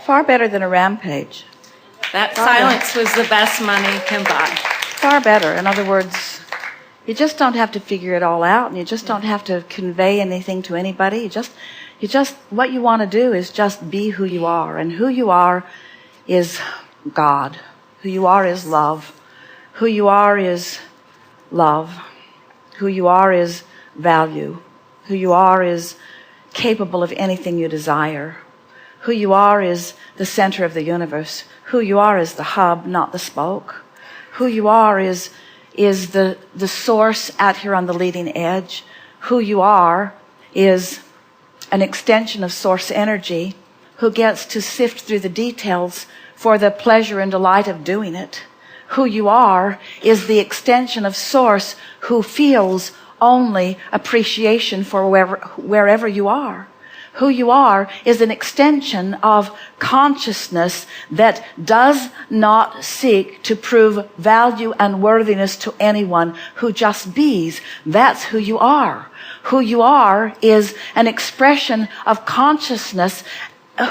Far better than a rampage. That silence was the best money can buy. Far better. In other words, you just don't have to figure it all out, and you just don't have to convey anything to anybody. You just, what you want to do is just be who you are. And who you are is God. Who you are is love. Who you are is love. Who you are is value. Who you are is capable of anything you desire. Who you are is the center of the universe. Who you are is the hub, not the spoke. Who you are is the source out here on the leading edge. Who you are is an extension of source energy who gets to sift through the details for the pleasure and delight of doing it. Who you are is the extension of source who feels only appreciation for wherever you are. Who you are is an extension of consciousness that does not seek to prove value and worthiness to anyone, who just bees. That's who you are. Who you are is an expression of consciousness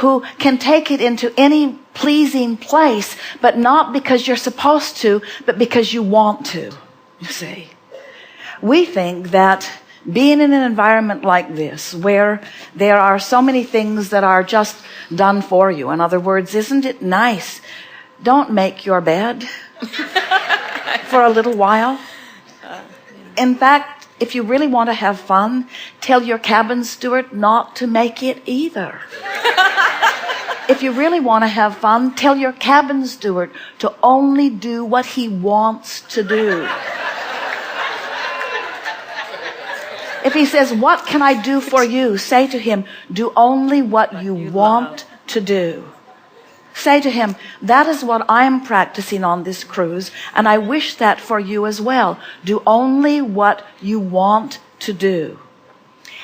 who can take it into any pleasing place, but not because you're supposed to, but because you want to, you see. We think that being in an environment like this, where there are so many things that are just done for you, in other words, isn't it nice? Don't make your bed for a little while. In fact, if you really want to have fun, tell your cabin steward not to make it either. If you really want to have fun, tell your cabin steward to only do what he wants to do. If he says, what can I do for you? Say to him, do only what you want to do. Say to him, that is what I'm practicing on this cruise, and I wish that for you as well. Do only what you want to do.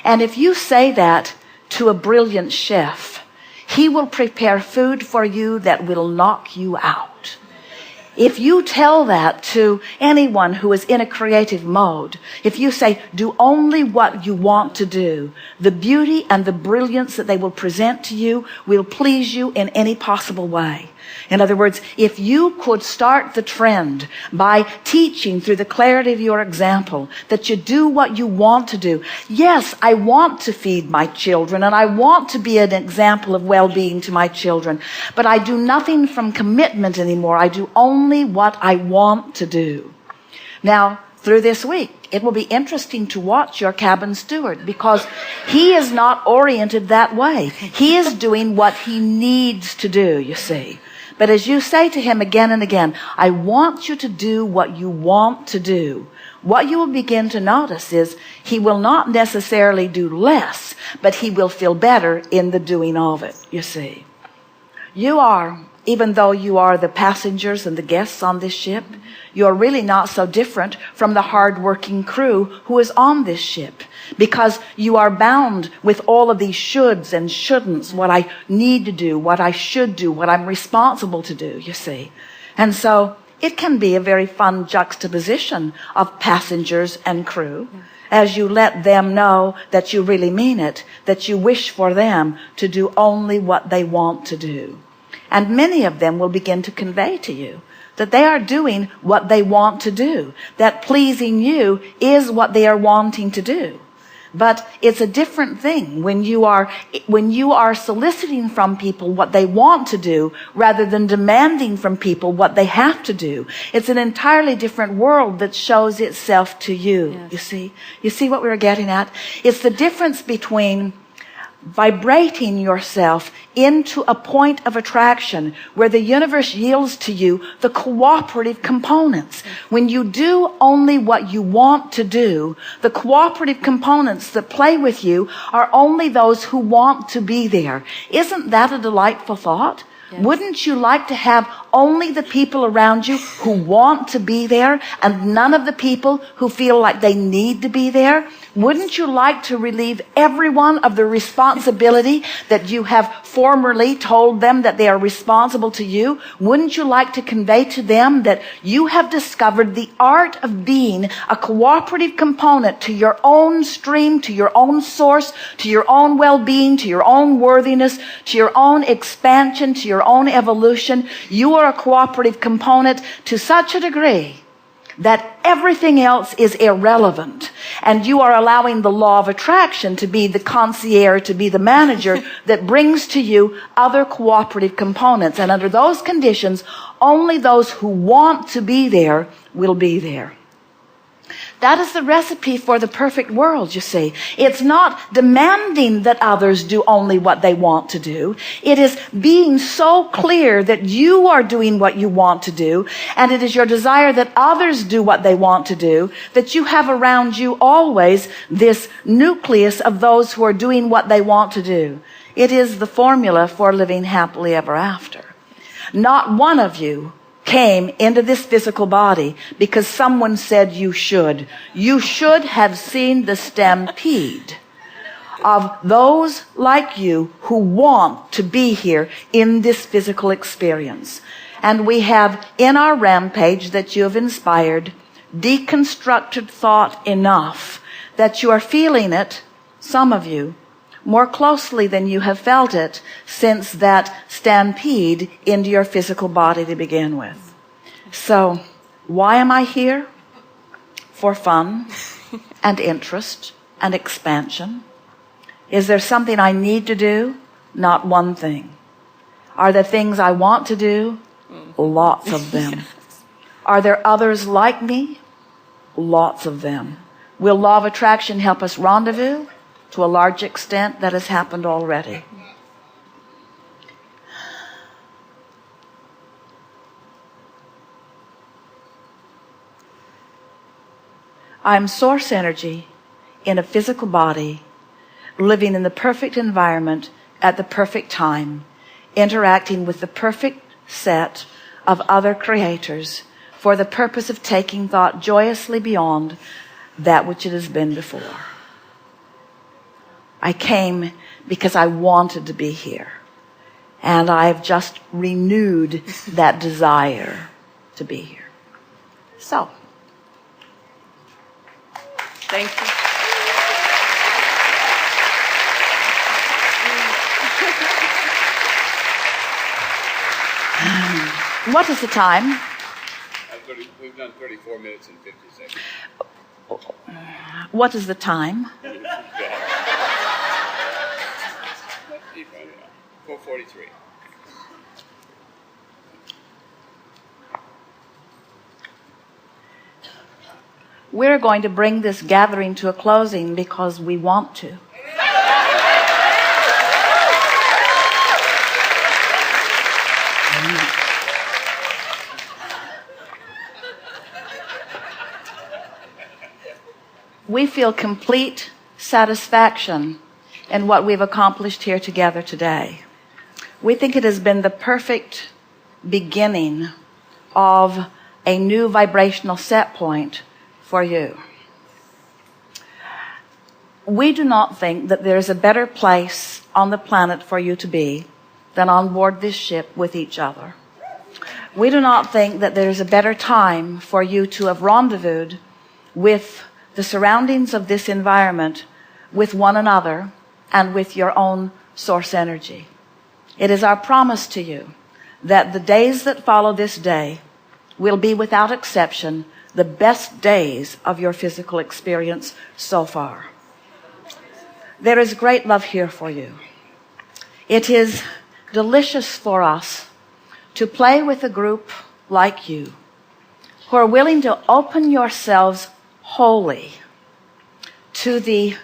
And if you say that to a brilliant chef, he will prepare food for you that will knock you out. If you tell that to anyone who is in a creative mode, if you say, do only what you want to do, the beauty and the brilliance that they will present to you will please you in any possible way. In other words, if you could start the trend by teaching through the clarity of your example that you do what you want to do. Yes, I want to feed my children and I want to be an example of well-being to my children, but I do nothing from commitment anymore. I do only what I want to do. Now, through this week, it will be interesting to watch your cabin steward, because he is not oriented that way. He is doing what he needs to do, you see. But as you say to him again and again, I want you to do what you want to do, what you will begin to notice is he will not necessarily do less, but he will feel better in the doing of it, you see. You are, even though you are the passengers and the guests on this ship, you're really not so different from the hard-working crew who is on this ship, because you are bound with all of these shoulds and shouldn'ts, what I need to do, what I should do, what I'm responsible to do, you see. And so it can be a very fun juxtaposition of passengers and crew as you let them know that you really mean it, that you wish for them to do only what they want to do. And many of them will begin to convey to you that they are doing what they want to do, that pleasing you is what they are wanting to do. But it's a different thing when you are soliciting from people what they want to do rather than demanding from people what they have to do. It's an entirely different world that shows itself to you. Yes. You see? You see what we were getting at? It's the difference between vibrating yourself into a point of attraction where the universe yields to you the cooperative components. When you do only what you want to do, the cooperative components that play with you are only those who want to be there. Isn't that a delightful thought? Yes. Wouldn't you like to have only the people around you who want to be there and none of the people who feel like they need to be there? Wouldn't you like to relieve everyone of the responsibility that you have formerly told them that they are responsible to you? Wouldn't you like to convey to them that you have discovered the art of being a cooperative component to your own stream, to your own source, to your own well-being, to your own worthiness, to your own expansion, to your own evolution? You are a cooperative component to such a degree that everything else is irrelevant. And you are allowing the law of attraction to be the concierge, to be the manager that brings to you other cooperative components. And under those conditions, only those who want to be there will be there. That is the recipe for the perfect world, you see. It's not demanding that others do only what they want to do. It is being so clear that you are doing what you want to do, and it is your desire that others do what they want to do, that you have around you always this nucleus of those who are doing what they want to do. It is the formula for living happily ever after. Not one of you came into this physical body because someone said you should. You should have seen the stampede of those like you who want to be here in this physical experience. And we have in our rampage that you have inspired deconstructed thought enough that you are feeling it, some of you, more closely than you have felt it since that stampede into your physical body to begin with. So, why am I here? For fun and interest and expansion. Is there something I need to do? Not one thing. Are there things I want to do? Lots of them. Are there others like me? Lots of them. Will law of attraction help us rendezvous? To a large extent, that has happened already. I'm source energy in a physical body, living in the perfect environment at the perfect time, interacting with the perfect set of other creators for the purpose of taking thought joyously beyond that which it has been before. I came because I wanted to be here. And I've just renewed that desire to be here. So, Thank you. What is the time? We've done 34 minutes and 50 seconds. What is the time? 4:43. We're going to bring this gathering to a closing because we want to. We feel complete satisfaction in what we've accomplished here together today. We think it has been the perfect beginning of a new vibrational set point for you. We do not think that there is a better place on the planet for you to be than on board this ship with each other. We do not think that there is a better time for you to have rendezvoused with the surroundings of this environment, with one another, and with your own source energy. It is our promise to you that the days that follow this day will be, without exception, the best days of your physical experience so far. There is great love here for you. It is delicious for us to play with a group like you, who are willing to open yourselves wholly to the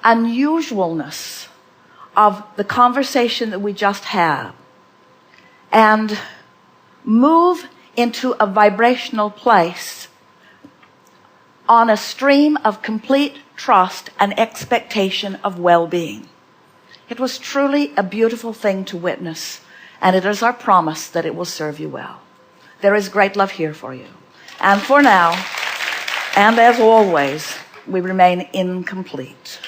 unusualness of the conversation that we just had, and move into a vibrational place on a stream of complete trust and expectation of well-being. It was truly a beautiful thing to witness, And it is our promise that it will serve you well. There is great love here for you. And for now, and as always, we remain incomplete.